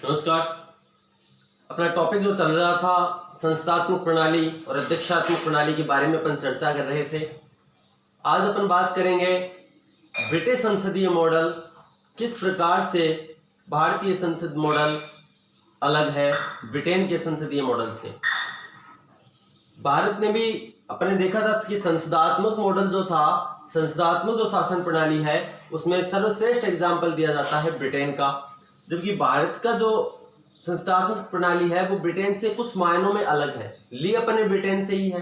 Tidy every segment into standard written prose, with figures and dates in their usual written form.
नमस्कार। अपना टॉपिक जो चल रहा था संस्थात्मक प्रणाली और अध्यक्षात्मक प्रणाली के बारे में अपन चर्चा कर रहे थे। आज अपन बात करेंगे ब्रिटिश संसदीय मॉडल किस प्रकार से भारतीय संसद मॉडल अलग है ब्रिटेन के संसदीय मॉडल से। भारत ने भी अपने देखा था कि संसदात्मक मॉडल जो था, संसदात्मक जो शासन प्रणाली है, उसमें सर्वश्रेष्ठ एग्जाम्पल दिया जाता है ब्रिटेन का, जबकि भारत का जो संस्थात्मक प्रणाली है वो ब्रिटेन से कुछ मायनों में अलग है। ली अपने ब्रिटेन से ही है।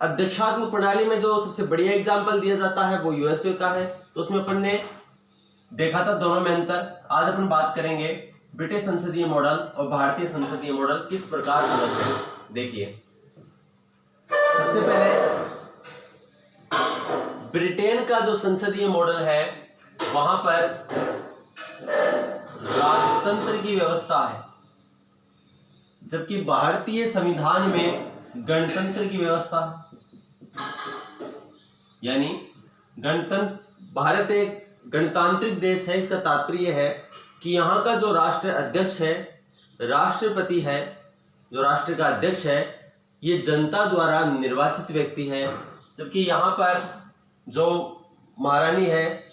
अध्यक्षात्मक प्रणाली में जो सबसे बढ़िया एग्जाम्पल दिया जाता है वो यूएसए का है, तो उसमें अपन ने देखा था दोनों में अंतर। आज अपन बात करेंगे ब्रिटिश संसदीय मॉडल और भारतीय संसदीय मॉडल किस प्रकार अलग है। देखिए, सबसे पहले ब्रिटेन का जो संसदीय मॉडल है वहां पर राजतंत्र की व्यवस्था है, जबकि भारतीय संविधान में गणतंत्र की व्यवस्था है। यानी गणतंत्र, भारत एक गणतांत्रिक देश है। इसका तात्पर्य है कि यहाँ का जो राष्ट्र अध्यक्ष है, राष्ट्रपति है, जो राष्ट्र का अध्यक्ष है, ये जनता द्वारा निर्वाचित व्यक्ति है, जबकि यहाँ पर जो महारानी है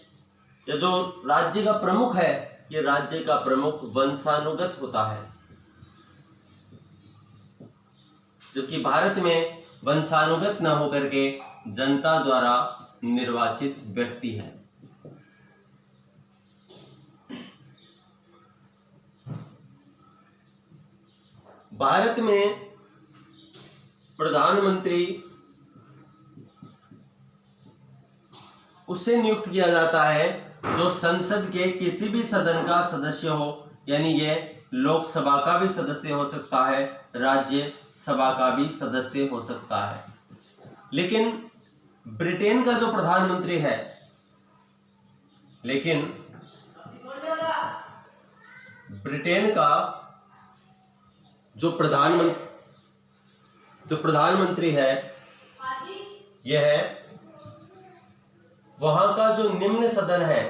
या जो राज्य का प्रमुख है, ये राज्य का प्रमुख वंशानुगत होता है, जबकि भारत में वंशानुगत न होकर के जनता द्वारा निर्वाचित व्यक्ति है। भारत में प्रधानमंत्री उससे नियुक्त किया जाता है जो संसद के किसी भी सदन का सदस्य हो, यानी ये लोकसभा का भी सदस्य हो सकता है, राज्य सभा का भी सदस्य हो सकता है। लेकिन ब्रिटेन का जो प्रधानमंत्री है, ब्रिटेन का जो प्रधानमंत्री है, यह है वहां का जो निम्न सदन है,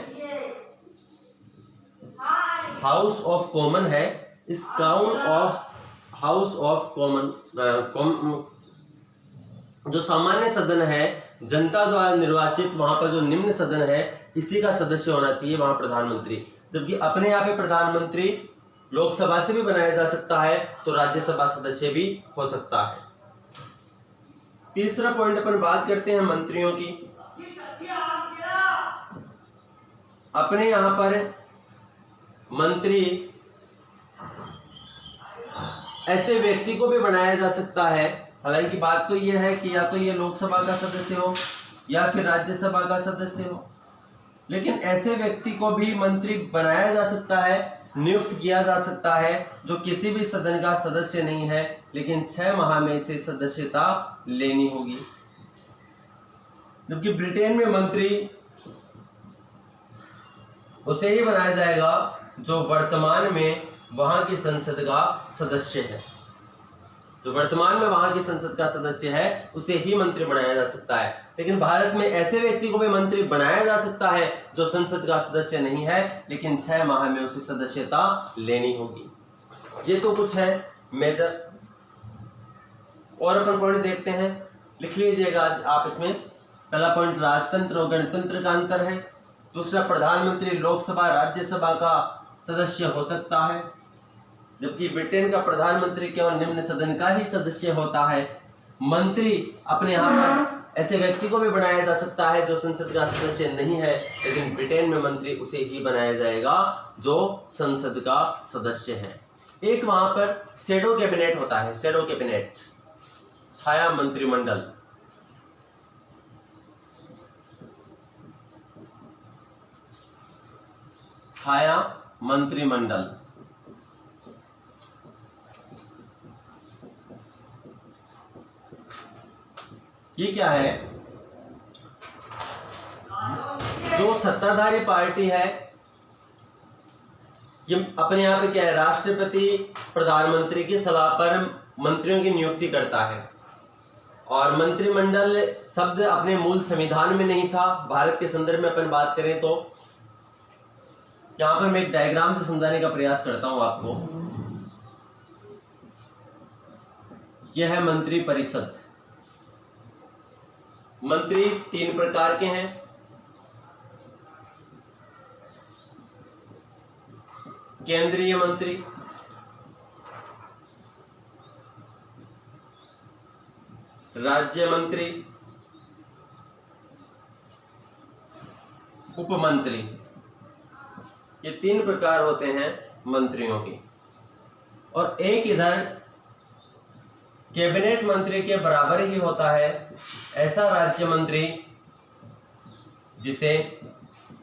हाउस ऑफ कॉमन है। इस crown of house of common जो सामान्य सदन है, जनता द्वारा निर्वाचित, वहां पर जो निम्न सदन है, इसी का सदस्य होना चाहिए वहां प्रधानमंत्री। जबकि अपने यहाँ पे प्रधानमंत्री लोकसभा से भी बनाया जा सकता है, तो राज्यसभा सदस्य भी हो सकता है। तीसरा पॉइंट अपन बात करते हैं मंत्रियों की। अपने यहाँ पर मंत्री ऐसे व्यक्ति को भी बनाया जा सकता है। हालांकि बात तो यह है कि या तो ये लोकसभा का सदस्य हो या फिर राज्यसभा का सदस्य हो, लेकिन ऐसे व्यक्ति को भी मंत्री बनाया जा सकता है, नियुक्त किया जा सकता है, जो किसी भी सदन का सदस्य नहीं है, लेकिन 6 माह में इसे सदस्यता लेनी होगी। जबकि ब्रिटेन में मंत्री उसे ही बनाया जाएगा जो वर्तमान में वहां की संसद का सदस्य है। जो वर्तमान में वहां की संसद का सदस्य है उसे ही मंत्री बनाया जा सकता है। लेकिन भारत में ऐसे व्यक्ति को भी मंत्री बनाया जा सकता है जो संसद का सदस्य नहीं है, लेकिन 6 माह में उसे सदस्यता लेनी होगी। ये तो कुछ है मेजर। और अपन पॉइंट देखते हैं, लिख लीजिएगा आप इसमें। पहला पॉइंट राजतंत्र और गणतंत्र का अंतर है। दूसरा, प्रधानमंत्री लोकसभा राज्यसभा का सदस्य हो सकता है, जबकि ब्रिटेन का प्रधानमंत्री केवल निम्न सदन का ही सदस्य होता है। मंत्री अपने यहाँ पर ऐसे व्यक्ति को भी बनाया जा सकता है जो संसद का सदस्य नहीं है, लेकिन ब्रिटेन में मंत्री उसे ही बनाया जाएगा जो संसद का सदस्य है। एक वहां पर शैडो कैबिनेट होता है, शैडो कैबिनेट, छाया मंत्रिमंडल। छाया मंत्रिमंडल ये क्या है? जो सत्ताधारी पार्टी है, ये अपने यहाँ पे क्या है, राष्ट्रपति प्रधानमंत्री की सलाह पर मंत्रियों की नियुक्ति करता है। और मंत्रिमंडल शब्द अपने मूल संविधान में नहीं था। भारत के संदर्भ में अपन बात करें तो यहाँ पर मैं एक डायग्राम से समझाने का प्रयास करता हूं आपको। यह है मंत्री परिषद। मंत्री 3 प्रकार के हैं। केंद्रीय मंत्री, राज्य मंत्री, उपमंत्री। ये 3 प्रकार होते हैं मंत्रियों के। और एक इधर कैबिनेट मंत्री के बराबर ही होता है ऐसा राज्य मंत्री जिसे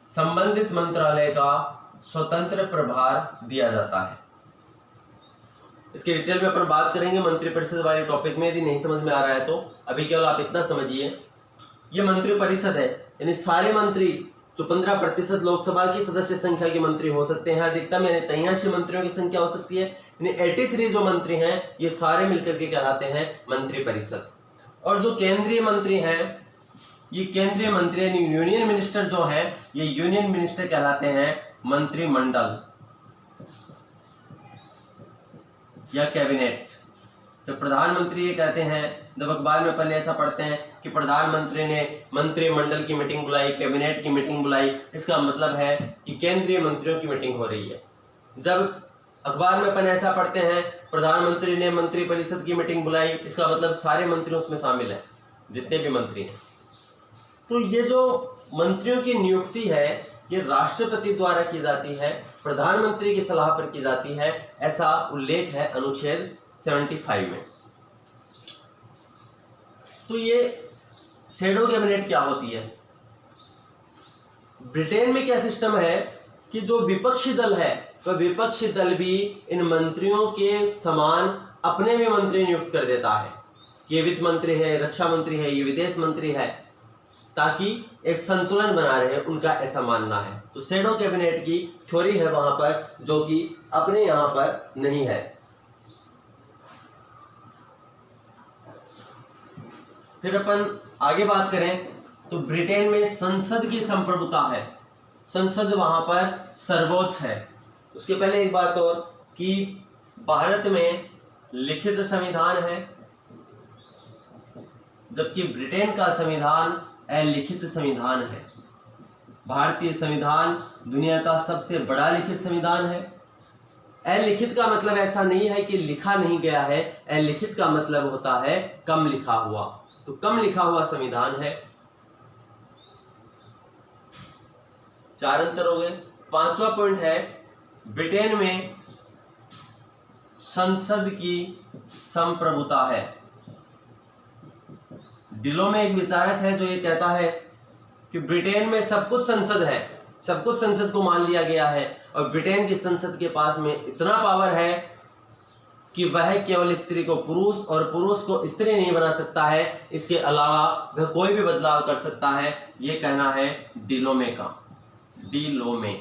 संबंधित मंत्रालय का स्वतंत्र प्रभार दिया जाता है। इसके डिटेल में अपन बात करेंगे मंत्री परिषद वाले टॉपिक में। यदि नहीं समझ में आ रहा है तो अभी केवल आप इतना समझिए, ये मंत्री परिषद है, यानी सारे मंत्री जो 15% लोकसभा की सदस्य संख्या के मंत्री हो सकते हैं, अधिकतम यानी 83 मंत्रियों की संख्या हो सकती है, यानी 83 जो मंत्री हैं ये सारे मिलकर के कहलाते हैं मंत्री परिषद। और जो केंद्रीय मंत्री हैं, ये केंद्रीय मंत्री यानी यूनियन मिनिस्टर जो है, ये यूनियन मिनिस्टर कहलाते हैं मंत्रिमंडल या कैबिनेट। जब प्रधानमंत्री ये कहते हैं, जब अखबार में अपन ऐसा पढ़ते हैं कि प्रधानमंत्री ने मंत्रिमंडल की मीटिंग बुलाई, कैबिनेट की मीटिंग बुलाई, इसका मतलब है कि केंद्रीय मंत्रियों की मीटिंग हो रही है। जब अखबार में अपन ऐसा पढ़ते हैं प्रधानमंत्री ने मंत्री परिषद की मीटिंग बुलाई, इसका मतलब सारे मंत्री उसमें शामिल हैं, जितने भी मंत्री हैं। तो ये जो मंत्रियों की नियुक्ति है ये राष्ट्रपति द्वारा की जाती है, प्रधानमंत्री की सलाह पर की जाती है, ऐसा उल्लेख है अनुच्छेद 75 में। तो ये शैडो कैबिनेट क्या होती है? ब्रिटेन में क्या सिस्टम है कि जो विपक्षी दल है वह विपक्षी दल भी इन मंत्रियों के समान अपने भी मंत्री नियुक्त कर देता है। ये वित्त मंत्री है, रक्षा मंत्री है, ये विदेश मंत्री है, ताकि एक संतुलन बना रहे, उनका ऐसा मानना है। तो शैडो कैबिनेट की थ्योरी है वहां पर, जो कि अपने यहां पर नहीं है। फिर अपन आगे बात करें तो ब्रिटेन में संसद की संप्रभुता है, संसद वहां पर सर्वोच्च है। उसके पहले एक बात और कि भारत में लिखित संविधान है, जबकि ब्रिटेन का संविधान अलिखित संविधान है। भारतीय संविधान दुनिया का सबसे बड़ा लिखित संविधान है। अलिखित का मतलब ऐसा नहीं है कि लिखा नहीं गया है, अलिखित का मतलब होता है कम लिखा हुआ। तो कम लिखा हुआ संविधान है। 4 अंतर हो गए। 5वां पॉइंट है ब्रिटेन में संसद की संप्रभुता है। डिलो में एक विचारक है जो ये कहता है कि ब्रिटेन में सब कुछ संसद है, सब कुछ संसद को मान लिया गया है, और ब्रिटेन की संसद के पास में इतना पावर है कि वह केवल स्त्री को पुरुष और पुरुष को स्त्री नहीं बना सकता है, इसके अलावा वह कोई भी बदलाव कर सकता है। ये कहना है डिलोमे का, डिलोमे।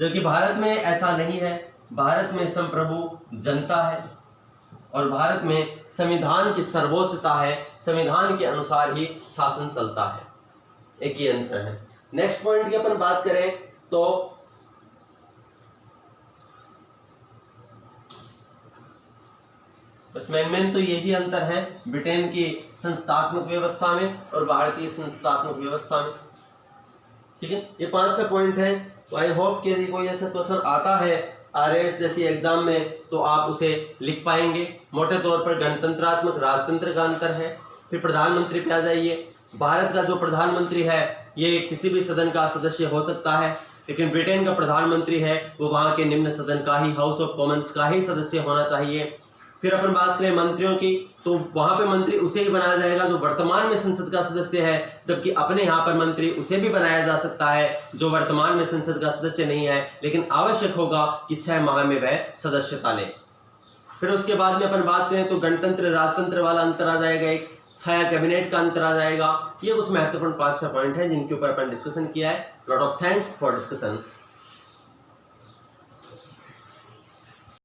जबकि भारत में ऐसा नहीं है। भारत में संप्रभु जनता है और भारत में संविधान की सर्वोच्चता है, संविधान के अनुसार ही शासन चलता है। एक ही अंतर है। नेक्स्ट पॉइंट की अपन बात करें तो बस मेन तो यही अंतर है ब्रिटेन की संस्थात्मक व्यवस्था में और भारतीय संस्थात्मक व्यवस्था में। ठीक है, ये 5 पॉइंट है। तो आई होप कि यदि कोई ऐसा क्वेश्चन आता है आरएएस जैसी एग्जाम में तो आप उसे लिख पाएंगे। मोटे तौर पर गणतंत्रात्मक राजतंत्र का अंतर है। फिर प्रधानमंत्री पे आ जाइए। भारत का जो प्रधानमंत्री है ये किसी भी सदन का सदस्य हो सकता है, लेकिन ब्रिटेन का प्रधानमंत्री है वो वहाँ के निम्न सदन का ही, हाउस ऑफ कॉमन्स का ही सदस्य होना चाहिए। फिर अपन बात करें मंत्रियों की, तो वहां पे मंत्री उसे ही बनाया जाएगा जो वर्तमान में संसद का सदस्य है, जबकि अपने यहाँ पर मंत्री उसे भी बनाया जा सकता है जो वर्तमान में संसद का सदस्य नहीं है, लेकिन आवश्यक होगा कि 6 माह में वह सदस्यता ले। फिर उसके बाद में अपन बात करें तो गणतंत्र राजतंत्र वाला अंतर आ जाएगा, एक छाया कैबिनेट का अंतर आ जाएगा। ये कुछ महत्वपूर्ण 5-6 पॉइंट है जिनके ऊपर अपन डिस्कशन किया है। Lot of thanks for discussion.